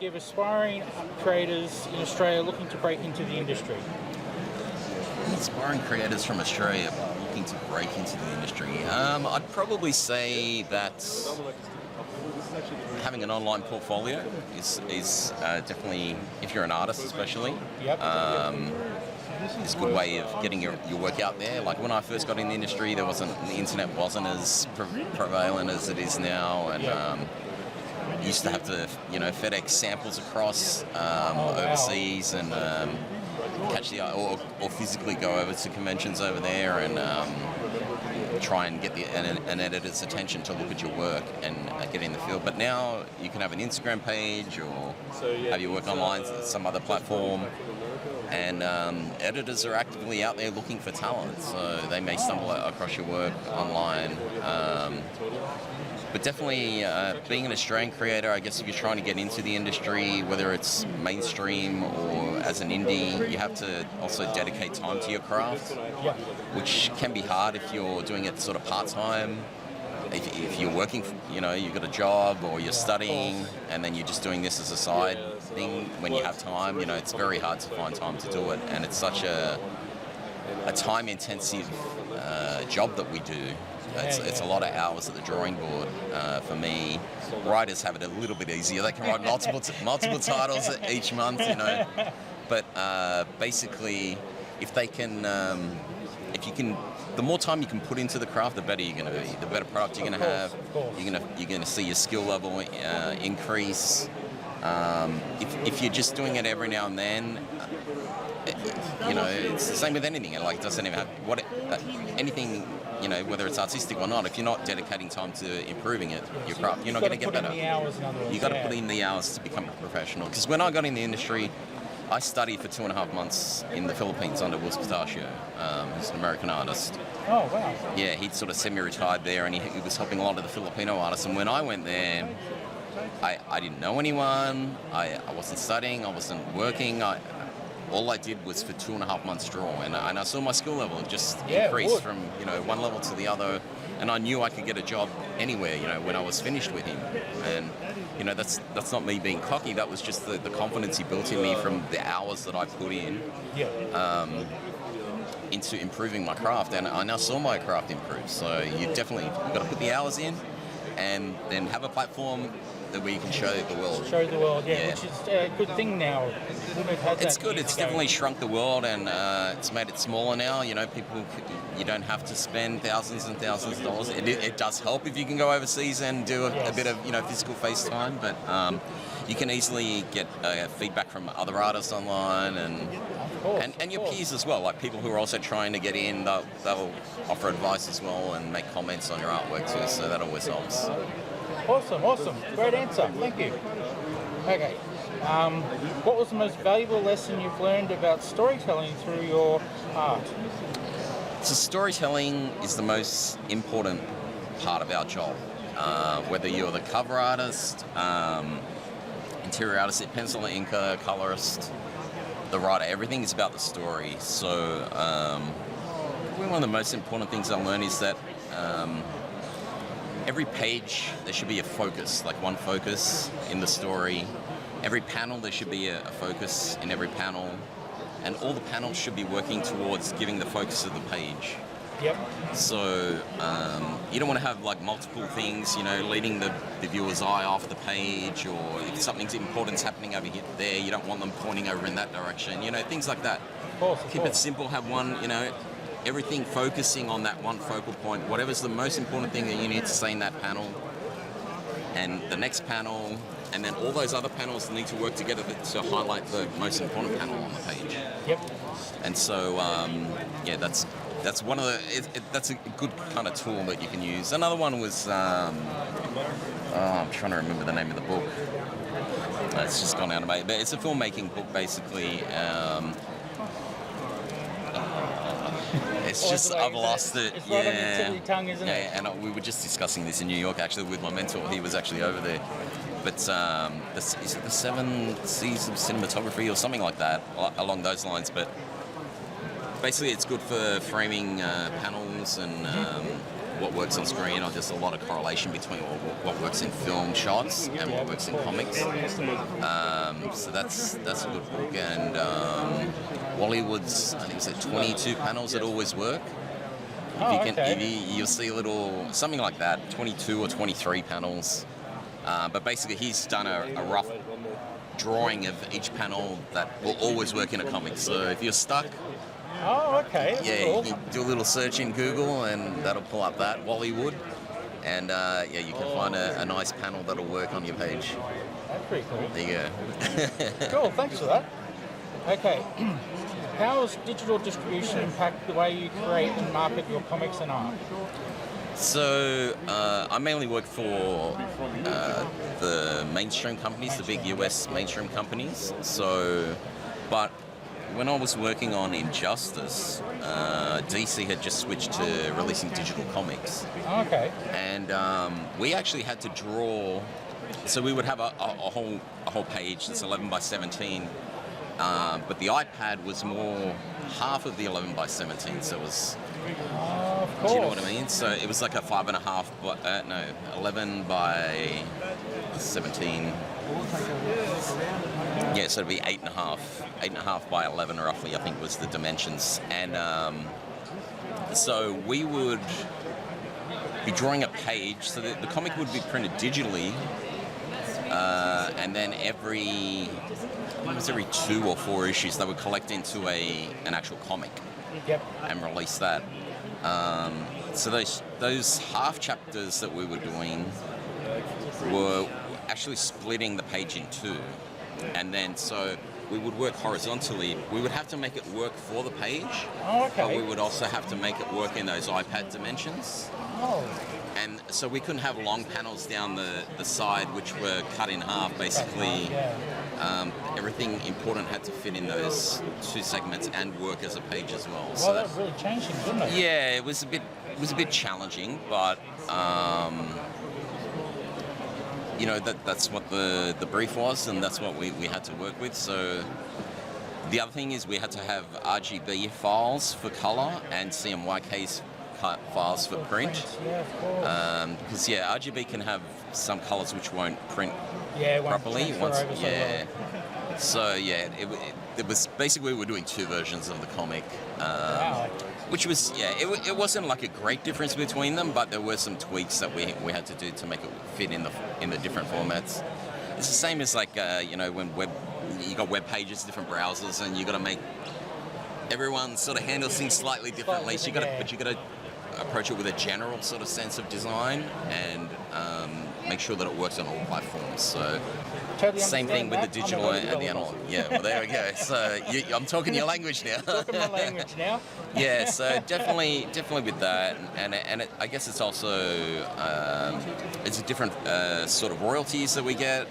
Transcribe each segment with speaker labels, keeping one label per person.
Speaker 1: give aspiring creators in Australia looking to break into the industry?
Speaker 2: Aspiring creators from Australia looking to break into the industry. I'd probably say that having an online portfolio is definitely, if you're an artist especially, is a good way of getting your work out there. Like when I first got in the industry, the internet wasn't as prevalent as it is now, and you used to have to, FedEx samples across overseas and catch the or physically go over to conventions over there and try and get an editor's attention to look at your work and get in the field. But now you can have an Instagram page or have your work online to some other platform, and editors are actively out there looking for talent, so they may stumble across your work online. But definitely being an Australian creator, I guess if you're trying to get into the industry, whether it's mainstream or as an indie, you have to also dedicate time to your craft, which can be hard if you're doing it sort of part-time. If you're working, you've got a job or you're studying and then you're just doing this as a side thing when you have time, it's very hard to find time to do it. And it's such a time-intensive job that we do. It's a lot of hours at the drawing board. For me, writers have it a little bit easier. They can write multiple titles each month, But basically, if you can, the more time you can put into the craft, the better you're going to be. The better product you're going to have. You're going to see your skill level increase. If you're just doing it every now and then, it's the same with anything. Like, it doesn't even have anything. Whether it's artistic or not, if you're not dedicating time to improving your craft, you're not going to get better. You've got to put in the hours to become a professional. Because when I got in the industry, I studied for 2.5 months in the Philippines under Will Pistachio, who's an American artist.
Speaker 1: Oh, wow.
Speaker 2: Yeah, he'd sort of semi-retired there, and he was helping a lot of the Filipino artists. And when I went there, I didn't know anyone. I wasn't studying. I wasn't working. All I did was for 2.5 months draw, and I saw my skill level just increase from one level to the other, and I knew I could get a job anywhere when I was finished with him. And that's not me being cocky. That was just the confidence he built in me from the hours that I put in into improving my craft, and I now saw my craft improve. So you definitely got to put the hours in, and then have a platform where you can show the world.
Speaker 1: Which is a good thing now.
Speaker 2: It's good. It's definitely shrunk the world, and it's made it smaller now. People, you don't have to spend thousands and thousands of dollars. It does help if you can go overseas and do a bit of physical FaceTime, but you can easily get feedback from other artists online and your peers as well. Like people who are also trying to get in, they'll offer advice as well and make comments on your artwork too. So that always helps.
Speaker 1: Awesome. Great answer. Thank you. Okay. What was the most valuable lesson you've learned about storytelling through your art?
Speaker 2: So storytelling is the most important part of our job. Whether you're the cover artist, interior artist, pencil inker, colorist, the writer, everything is about the story. So one of the most important things I learned is that every page, there should be a focus, like one focus in the story. Every panel, there should be a focus in every panel. And all the panels should be working towards giving the focus of the page.
Speaker 1: Yep.
Speaker 2: So you don't want to have like multiple things, leading the viewer's eye off the page, or if something's important's happening over here, there, you don't want them pointing over in that direction, things like that.
Speaker 1: Of course.
Speaker 2: Keep it simple, have one, everything focusing on that one focal point, whatever's the most important thing that you need to say in that panel, and the next panel, and then all those other panels need to work together to highlight the most important panel on the page.
Speaker 1: Yep.
Speaker 2: And so, that's one of that's a good kind of tool that you can use. Another one was, I'm trying to remember the name of the book. It's just gone out of my head, but it's a filmmaking book basically. It's just, I've lost it.
Speaker 1: It's right on your tip of your tongue, isn't it?
Speaker 2: Yeah, and we were just discussing this in New York actually with my mentor. He was actually over there. But is it the 7 C's of cinematography or something like that, along those lines? But basically, it's good for framing panels and what works on screen, or there's a lot of correlation between what works in film shots and what works in comics. So that's a good book. And Wallywood's, I think it's at 22 panels that always work. You'll see something like that, 22 or 23 panels. But basically, he's done a rough drawing of each panel that will always work in a comic. So if you're stuck,
Speaker 1: That's cool.
Speaker 2: you can do a little search in Google, and that'll pull up that Wallywood, and you can find a nice panel that'll work on your page.
Speaker 1: That's pretty cool.
Speaker 2: There you go.
Speaker 1: Cool, thanks for that. Okay, how does digital distribution impact the way you create and market your comics and art?
Speaker 2: So I mainly work for the mainstream companies, the big US mainstream companies. But when I was working on Injustice, DC had just switched to releasing digital comics.
Speaker 1: Okay.
Speaker 2: And we actually had to draw. So we would have a whole page that's 11 by 17. But the iPad was more half of the 11 by 17, so it was.
Speaker 1: Of course.
Speaker 2: Do you know what I mean? So it was like a 5.5, 11 by 17. Yeah, so it'd be 8.5 by 11 roughly, I think was the dimensions. And so we would be drawing a page, so that the comic would be printed digitally, and then every 2 or 4 issues they would collect into an actual comic.
Speaker 1: Yep.
Speaker 2: And release that. So those half chapters that we were doing were actually splitting the page in two, and then so we would work horizontally. We would have to make it work for the page, but we would also have to make it work in those iPad dimensions. And so we couldn't have long panels down the side which were cut in half, basically. Everything important had to fit in those 2 segments and work as a page as well.
Speaker 1: So that really changed things, didn't it?
Speaker 2: Yeah, it was a bit challenging, but that's what the brief was, and that's what we had to work with. So the other thing is we had to have RGB files for color and CMYK files for print.
Speaker 1: Yeah, of course.
Speaker 2: Because RGB can have some colors which won't print
Speaker 1: it won't
Speaker 2: properly.
Speaker 1: transfer over so well.
Speaker 2: It was basically we were doing 2 versions of the comic,
Speaker 1: Wow.
Speaker 2: which was it wasn't like a great difference between them, but there were some tweaks that we had to do to make it fit in the different formats. It's the same as like when you got web pages, different browsers, and you got to make everyone sort of handles things slightly differently. So you got to approach it with a general sort of sense of design and make sure that it works on all platforms. So
Speaker 1: Totally
Speaker 2: same thing with the
Speaker 1: that.
Speaker 2: digital and the analog. Yeah, well, there we go. So I'm talking your language now.
Speaker 1: Talking my language now.
Speaker 2: Yeah, so definitely with that, and I guess it's also it's a different sort of royalties that we get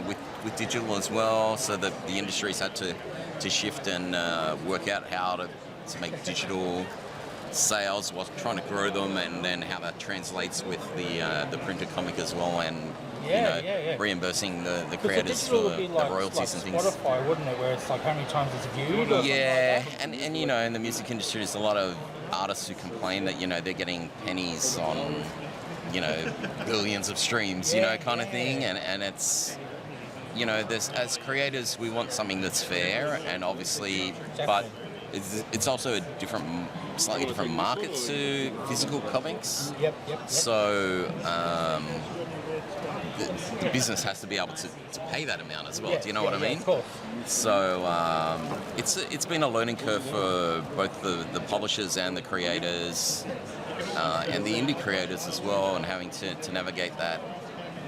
Speaker 2: with digital as well. So that the industry's had to shift and work out how to make digital sales while trying to grow them, and then how that translates with the printed comic as well, and reimbursing the creators for the royalties and things.
Speaker 1: Spotify, wouldn't it, where it's like how many times it's viewed? Or
Speaker 2: and in the music industry, there's a lot of artists who complain that they're getting pennies on billions of streams, kind of thing, and it's as creators we want something that's fair, and obviously, but it's also a slightly different market to physical comics.
Speaker 1: Yep.
Speaker 2: So the business has to be able to pay that amount as well. Do you know what I mean?
Speaker 1: Of course.
Speaker 2: So it's been a learning curve for both the publishers and the creators, and the indie creators as well, and having to navigate that.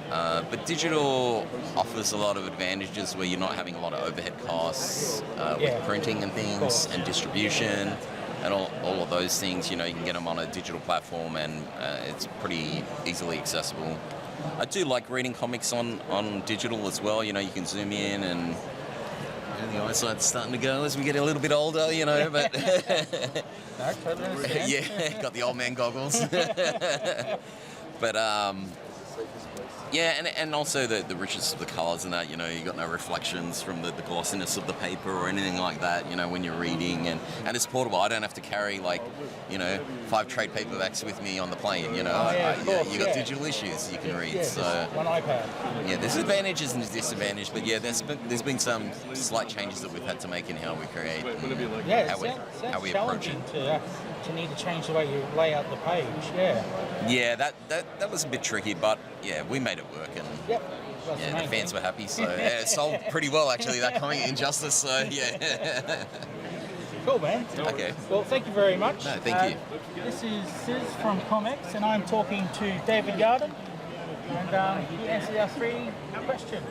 Speaker 2: But digital offers a lot of advantages where you're not having a lot of overhead costs with printing and things and distribution and all of those things. You can get them on a digital platform, and it's pretty easily accessible. I do like reading comics on digital as well. You can zoom in, and the eyesight's starting to go as we get a little bit older, but
Speaker 1: I totally understand.
Speaker 2: got the old man goggles. But Yeah, and also the richness of the colours and that, you got no reflections from the glossiness of the paper or anything like that, when you're reading. And it's portable. I don't have to carry, 5 trade paperbacks with me on the plane, you got digital issues you can read.
Speaker 1: Yeah,
Speaker 2: so
Speaker 1: one iPad.
Speaker 2: Yeah, there's advantages and disadvantages, but yeah, there's been some slight changes that we've had to make in how we create and how we approach it.
Speaker 1: To need to change the way you lay out the page,
Speaker 2: Yeah, that was a bit tricky, but yeah, we made it work, and the fans were happy, so it sold pretty well actually, that comic Injustice, so yeah.
Speaker 1: Cool, man.
Speaker 2: Okay.
Speaker 1: Well, thank you very much.
Speaker 2: No, thank you.
Speaker 1: This is Siz from ComX, and I'm talking to David Yardin, and he answered our 3 questions.